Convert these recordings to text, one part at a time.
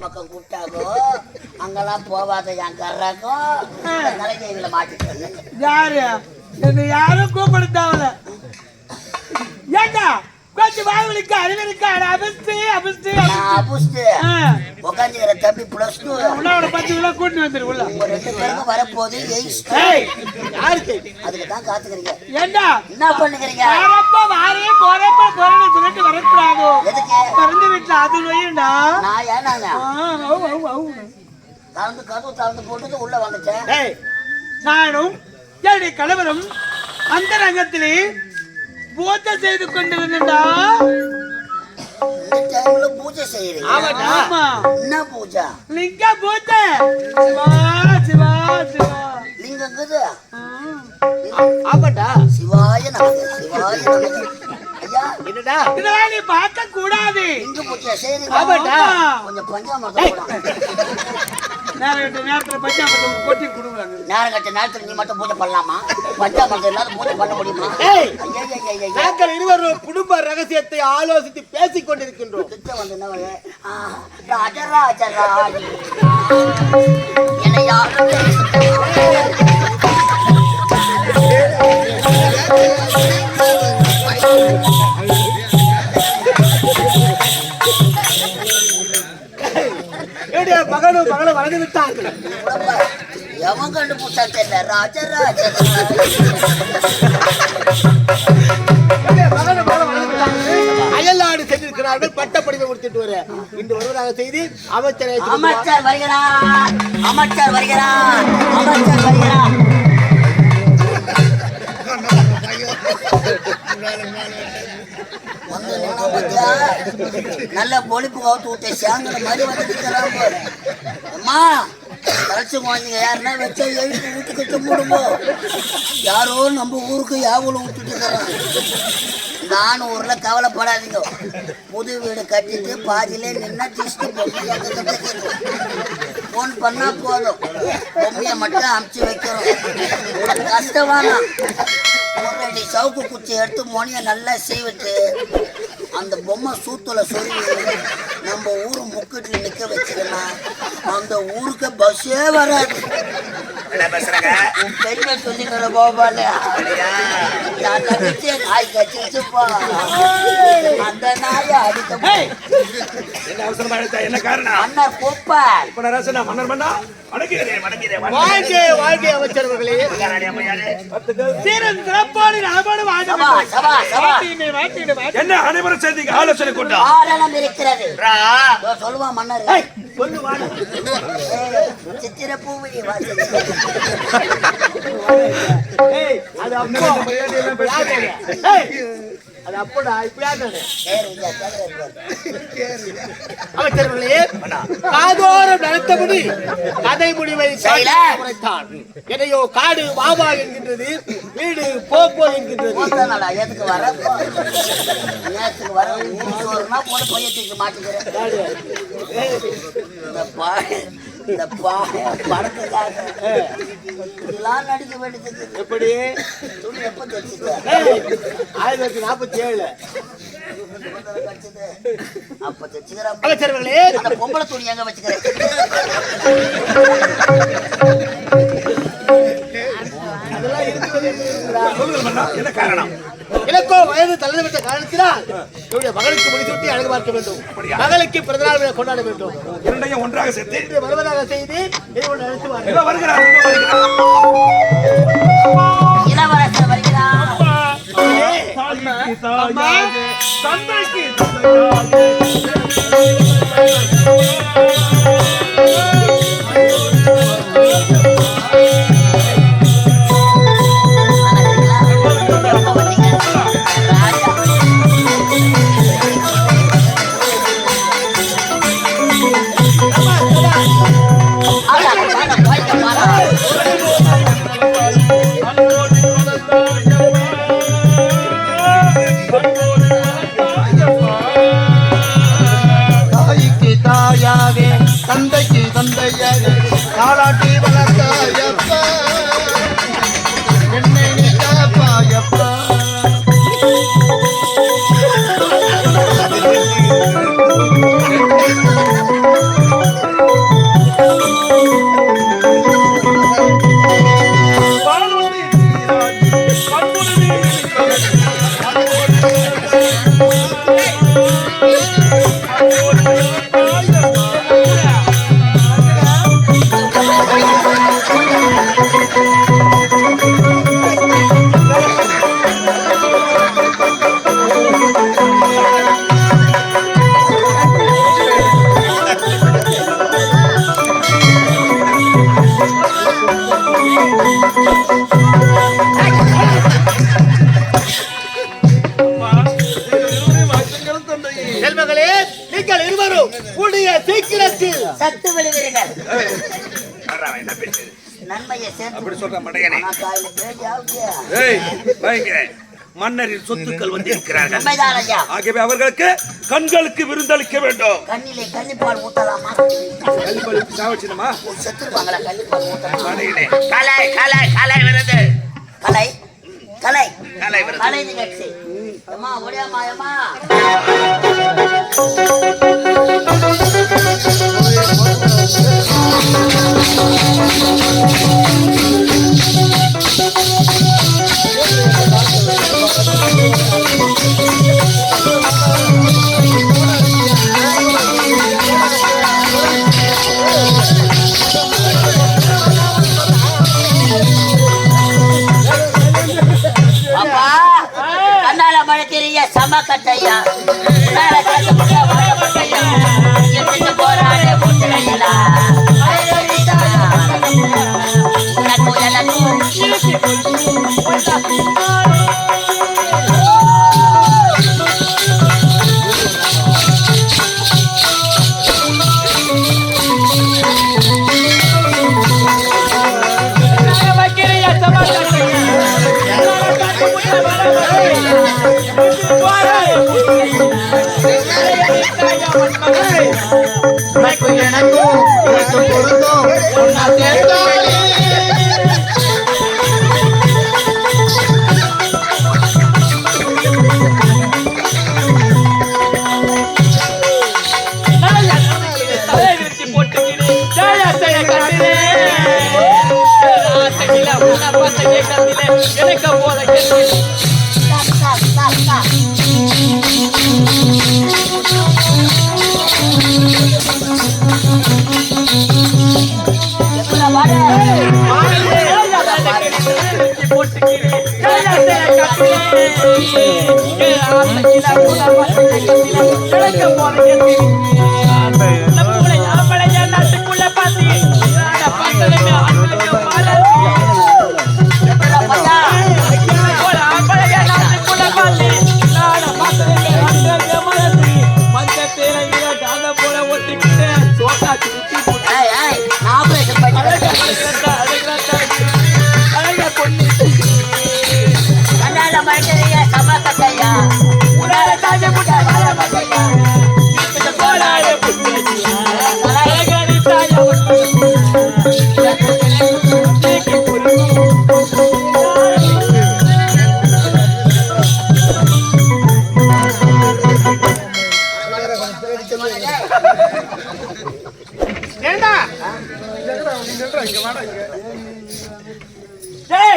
பக்கம் கூப்பிட்டாக்கோ அங்கெல்லாம் போவாத என் கர்றாக்கும் தலைக்கைகளை மாட்டிட்டு யாரு என்ன யாரும் கூப்பிடுத்தாவல ஏண்டா கொஞ்சம் வாய்வலிக்க அறிவலிக்க அபிஸ்து உட்காந்துக்கிற தம்பி பிளஸ் 2 உள்ளோட 10 கிலோ கூட்டி வந்துரு உள்ள உங்க 2 பேருக்கும் வரப்போது யாருக்கு அதுக்கு தான் காத்துக்கிறீங்க ஏண்டா என்ன பண்ணுகிறீங்க வரப்ப வாரே போறப்ப போறன்னு சொல்லிட்டு வரக்கூடாது எதுக்கு பறந்து வீட்டுல அது வையுண்டா நான் ஏனாங்க தளர்ந்து போட்டு உள்ள வந்துட்டேன் நானும் என்னுடைய கணவரும் அந்த ரங்கத்திலே பூஜை செய்து கொண்டு வந்தா பூஜை செய்யறீங்க என்ன பூஜை லிங்க பூஜை சிவா சிவா சிவா லிங்கங்குது ஆமாடா சிவாய நமக சிவாய நமக ஐயா என்னடா இதெல்லாம் நீ பார்க்க கூடாது லிங்க பூஜை செய்யறீங்க ஆமாடா கொஞ்சம் பஞ்சாமிர்தம் நேரத்துல பஞ்சாமிர்தம் கொட்டி கொடுக்குறாங்க நேரத்துல நீ மட்டும் பூஜை பண்ணலாமா பஞ்சாமிர்தம் இல்லாத பூஜை பண்ண முடியுமா நாங்கள் இருவரும் குடும்ப ரகசியத்தை ஆலோசித்து பேசிக் கொண்டிருக்கின்றோம் மகனும் மகளும் வளர்ந்து விட்டார்கள் எவன் கண்டுபிடிச்சா தெரியல ராஜராஜ அயல்நாடு சென்றிருக்கிறார்கள் பட்டப்படிவை முடித்துட்டு வர இன்று வருவதாக செய்தி அமைச்சர் வருகிறார் அமைச்சர் வருகிறார் அமைச்சர் வருகிறார் நல்ல பொழிப்பு கவுத்து ஊட்ட சேங்கட மாதிரி வந்து அம்மா கரைச்சி குழந்தைங்க யாருன்னா வச்சா எழுத்து ஊட்டு கட்ட மூடுமோ யாரோ நம்ம ஊருக்கு யாவலும் ஊட்டுட்டு இருக்கிறாங்க நானும் ஊர்ல கவலைப்படாதீங்க புது வீடு கட்டிட்டு பாதியிலே நின்னா டிஸ்ட் போன் பண்ணா போதும் பொம்மையை மட்டும் அமுச்சு வைக்கிறோம் கஷ்டமான ஒரு அடி சவுக்கு குச்சி எடுத்து மொனியை நல்லா செய்விட்டு அந்த பொம்மை சூத்துல சொல்லி நம்ம ஊரு முக்கிட்டு நிக்க வச்சுக்கலாம் அந்த ஊருக்கு பஸ்ஸே வராது பெரிய சொல்லிக்கிற கோபால நாய் கச்சிச்சுப்பா அந்த நாய அடிக்க என்ன காரணம் அண்ணன் கூப்பா வாழ்க்கை அமைச்சர்களே என்ன அனைவரும் சேர்ந்து ஆலோசனை கொண்டா இருக்கிறது சொல்லுவான் மன்னர் சித்திர பூவிழி அது அப்படா இப்படியாதானே அமைச்சர்களே காதோரம் நடத்தபடி கதை முடிவை குறைத்தான் எதையோ காடு வாவா என்கின்றது வீடு போப்போ என்கின்றது எதுக்கு வர நேரத்துக்கு வர போட்டு பொய்ய தூக்கி மாட்டிக்கிறேன் இந்த படத்துக்காக இதெல்லாம் நடிக்க வேண்டியது எப்படி துணி எப்ப தைச்சுக்க 1947 அப்ப தைச்சுக்கிறேன் அமைச்சர்களே அந்த பொம்பளை துணி எங்க வச்சுக்கிறேன் அதெல்லாம் இருக்கிறது என்ன காரணம் எனக்கோ வயது தள்ளிவிட்ட காரணத்தினால் என்னுடைய மகளுக்கு முடிசூட்டி அழகு பார்க்க வேண்டும் மகளுக்கு பிறந்தநாள் விழா கொண்டாட வேண்டும் இரண்டையும் ஒன்றாக சேர்த்து வருவதாக செய்து அழைத்து வருகிறார் இளவரசர் வருகிறார் தந்தைக்கு தந்தையாக தாளாட்டி வளர்த்தாயப்பா என்னை நீ காப்பாயப்பா சீக்கிரத்தில் சத்து விடுவீர்கள். அடடா, என்ன பேசுது? நன்மையை சேர்த்து அப்படி சொல்ற மடையனே. ஆனா காலையில பேசி ஆகுது. ஏய், வாங்க. மன்னரின் சொத்துக்கள் வந்து இருக்கிறார்கள். உண்மைதான் ஐயா. ஆகவே அவர்களுக்கு கண்களுக்கு விருந்தளிக்க வேண்டும். கண்ணிலே கன்னிப்பால் ஊட்டலாமா? கல்விகளுக்கு சாவச்சினமா? செத்துருவாங்களா? கன்னிப்பால் ஊட்டலாமா? மடையனே. கலை கலை கலை விருது. கலை கலை கலை விருது. கலை நிகழ்ச்சி. அம்மா ஓடியாமா அம்மா. அப்பா கண்ணால மழை தெரிய சம கட்டையா போராட போட்டுடா எனக்கு போல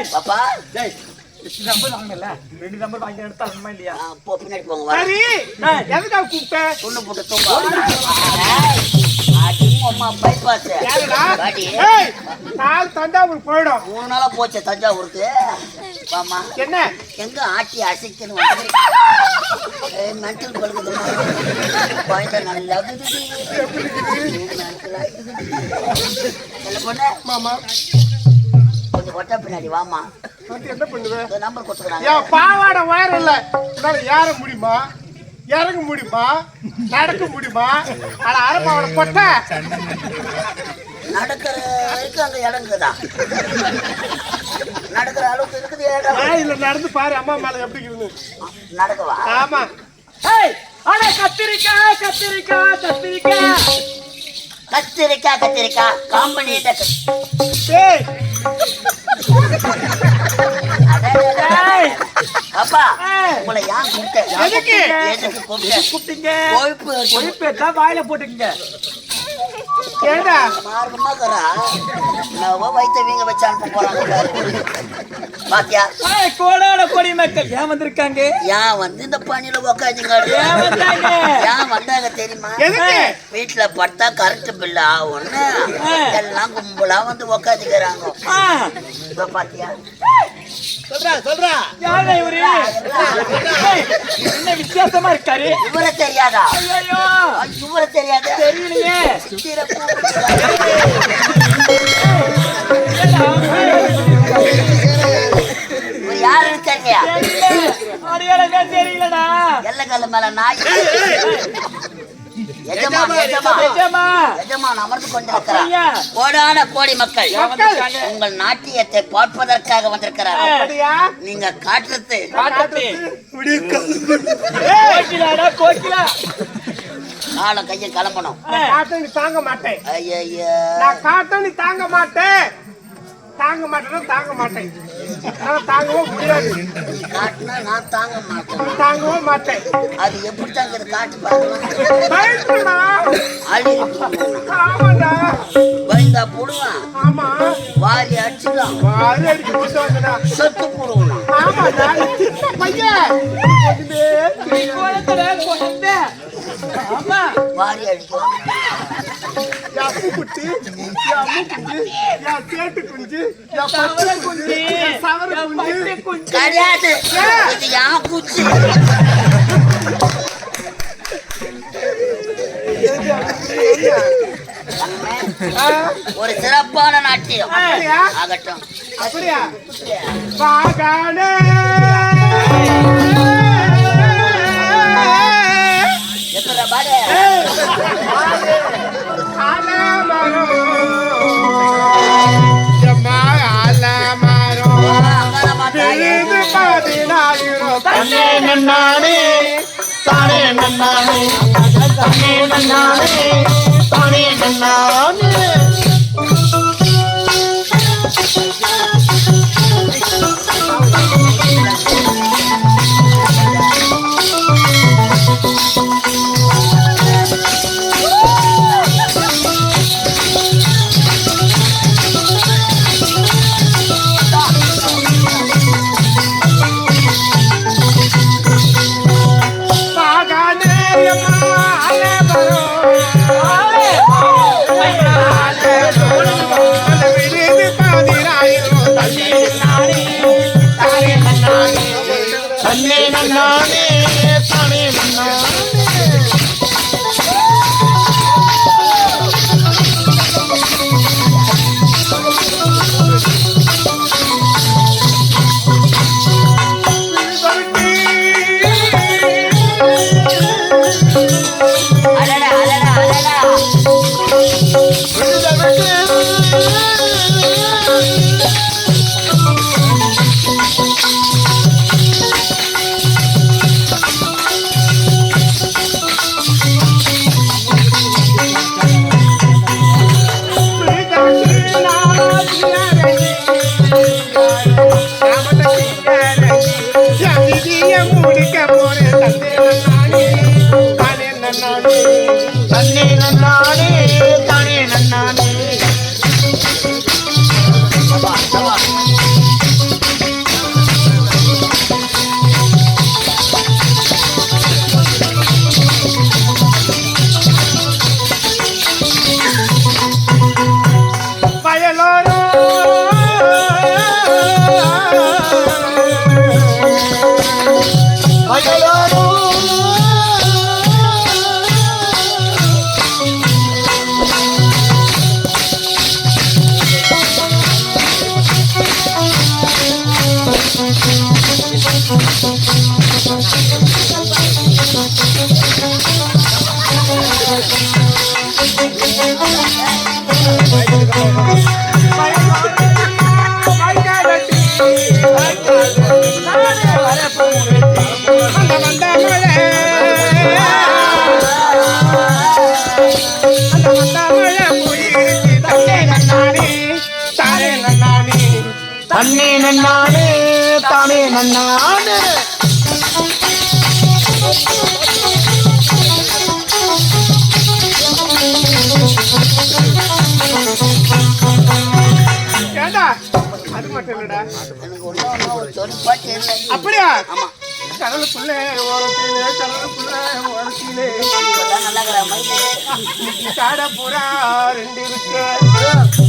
பாப்பா நம்பர் வாங்கல 2 நம்பர் வாங்கி எடுத்தாலுமா இல்லையா போ பின்னாடி போங்க வா சரி எதுக்கு கூப்பிட்ட சொன்னு போட்டு தூங்க ஆடி அம்மா பைபாஸ் யாரடா பாடி ஏய் நாள் தஞ்சாவூர் போய்டும் 3 நாளா போச்சு தஞ்சாவூருக்கு வாமா என்ன எங்க ஆட்டி அசைக்கணும் ஏய் மென்டல் படுக்குது பாயிண்ட் நல்லா பொண்ணு மாமா கொஞ்சம் கொட்டை பின்னாடி வாமா என்ன பண்ணுவேன் நம்பர் கொடுத்துக்கிறாங்க என் பாவாடை உயரம் இல்ல ஏற முடியுமா இறங்க முடியுமா நடக்க முடியுமா ஆனா அரப்பாவோட பொட்டை நடக்கிற வரைக்கும் அங்க இடங்குதா நடக்கிற அளவுக்கு இருக்குது இடம். இல்ல நடந்து பாரு அம்மா மேல எப்படி இருக்குன்னு நடக்கவா ஆமா ஏய் அட கத்திரிக்காய் கத்திரிக்காய் கத்திரிக்காய் கத்திரிக்காய் கத்திரிக்காய் காம்பனிட்ட ஏய் ஏய் அப்பா ஏய். உங்களை யார் கூப்பிட்டேன் எதுக்கு? எதுக்கு கூப்பிட்டேன் கூப்பிட்டீங்க கொழுப்பு கொழுப்பு தான் வாயில போட்டுக்கீங்க ஏடா மார்க்கமா கரா நான் வைத்த வீங்க வச்சு அனுப்ப போறாங்க பாத்தியா ஏய் கோடான கொடி மக்கள் ஏன் வந்திருக்காங்க ஏன் வந்து இந்த பணியில உக்காந்துங்க ஏன் வந்தாங்க ஏன் வந்தாங்க தெரியுமா எதுக்கு? வீட்டுல பட்டா கரண்ட் பில் ஆகும்னு எல்லாம் கும்பலா வந்து உக்காந்துக்கிறாங்க ஆ இப்ப பாத்தியா சொல்றா யாரு இவரு ஏய், என்ன வித்தியாசமா இருக்காரு இவரை தெரியாதா ஐயோ இவரை தெரியாத தெரியலையே இவர் யாருன்னு தெரியலையா அடையாளமே தெரியலடா எல்லைக்கல்ல மேல நாய் எஜமான் அமர்ந்து கொண்டிருக்கிறார். கோடான கோடி மக்கள் உங்கள் நாட்டியத்தை பார்ப்பதற்காக வந்திருக்கிறார். நீங்க காட்டுறது கால கையை கிளம்பணும். தாங்க மாட்டேன். ஐயா நான் காட்ட நீ தாங்க மாட்டேன். தாங்க மாட்டேன்னா தாங்க மாட்டேன். நான் தாங்கவும் முடியாது. காட்டுனா நான் தாங்க மாட்டேன். தாங்கவும் மாட்டேன். அது எப்படி தாங்க காட்டு பாருங்க. பயப்படா. ஆமாடா. பயந்தா போடுவான். ஆமா. வாரி அடிச்சுக்கலாம். வாரி அடிச்சு போட்டு வந்தடா. செத்து போடுவான். ஆமாடா. பையன். வாரி அடிக்கலாம். யா பூக்குட்டி, யா மூக்குட்டி, யா சேட்டு குஞ்சு, யா பச்சை குஞ்சு, யா சவர குஞ்சு. கிடையாது. இது யா குச்சி. ஒரு சிறப்பான நாட்டியம் ஆகட்டும். அப்படியா? பாகானே எத்தனை பாடு தன்னே நன்னானே தானே நன்னானே தன்னே நன்னானே தானே நன்னானே தன்னே நன்னானே தானே நன்னானே ஏண்டா அது மட்டும் இல்லடா எனக்கு ஒரு சொல்லி பாட்டு இல்லை. அப்படியா? ஆமா கடலுக்குள்ள ஓரத்திலே கடலுக்குள்ள ஓரத்திலே நல்லா இருக்கிற மாதிரி காட புறா ரெண்டு இருக்கு.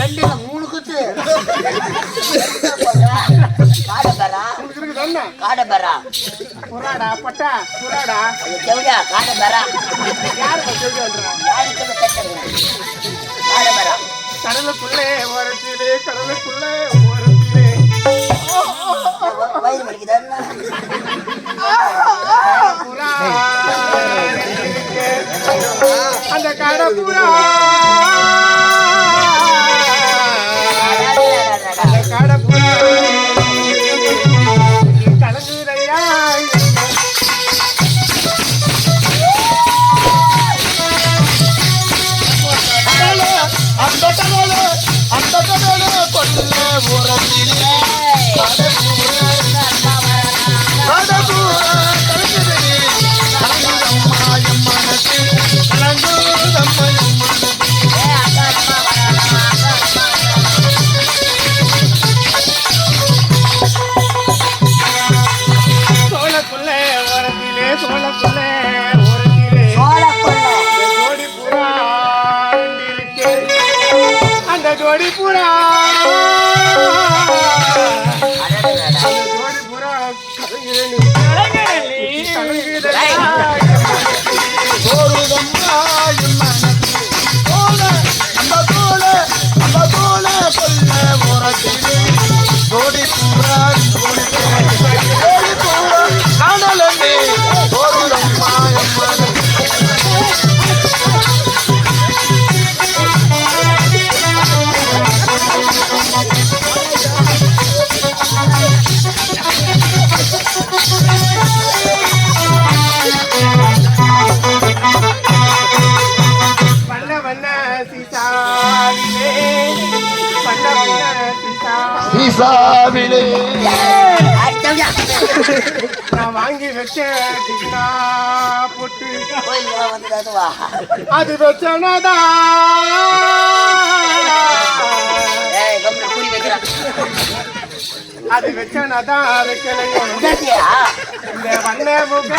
ரெண்டு இல்லை 3 குத்து. காடபரா இருக்குதானே? காடபரா புறாடா பட்டா புறாடா செவிடா காடபரா யாருக்கு சொல்லி வந்துடுறா? யாருக்கு கேட்கறேன் காடபரா கடலுக்குள்ளே ஓரத்திலே கடலுக்குள்ளே ஓரத்திலே வயிறு வலிக்குதா புறா ரெண்டு இருக்கு. அந்த கடப்புறா அந்த கடப்புறா கலங்குதையா அந்த கடல கொல்ல உரத்திலே சோழக்குள்ள உரத்திலே சோழக்குள்ள உரத்திலே ஜோடி புறா இருக்கு அந்த ஜோடி புறா ஜோடி புறா வண்ண வண்ண சீசாவிலே வண்ண வண்ண சீசாவிலே நான் வாங்கி வச்ச டிக்கா போட்டு அது வச்சனதா அது வச்சனதா வைக்கலையோ இந்த வண்ண முக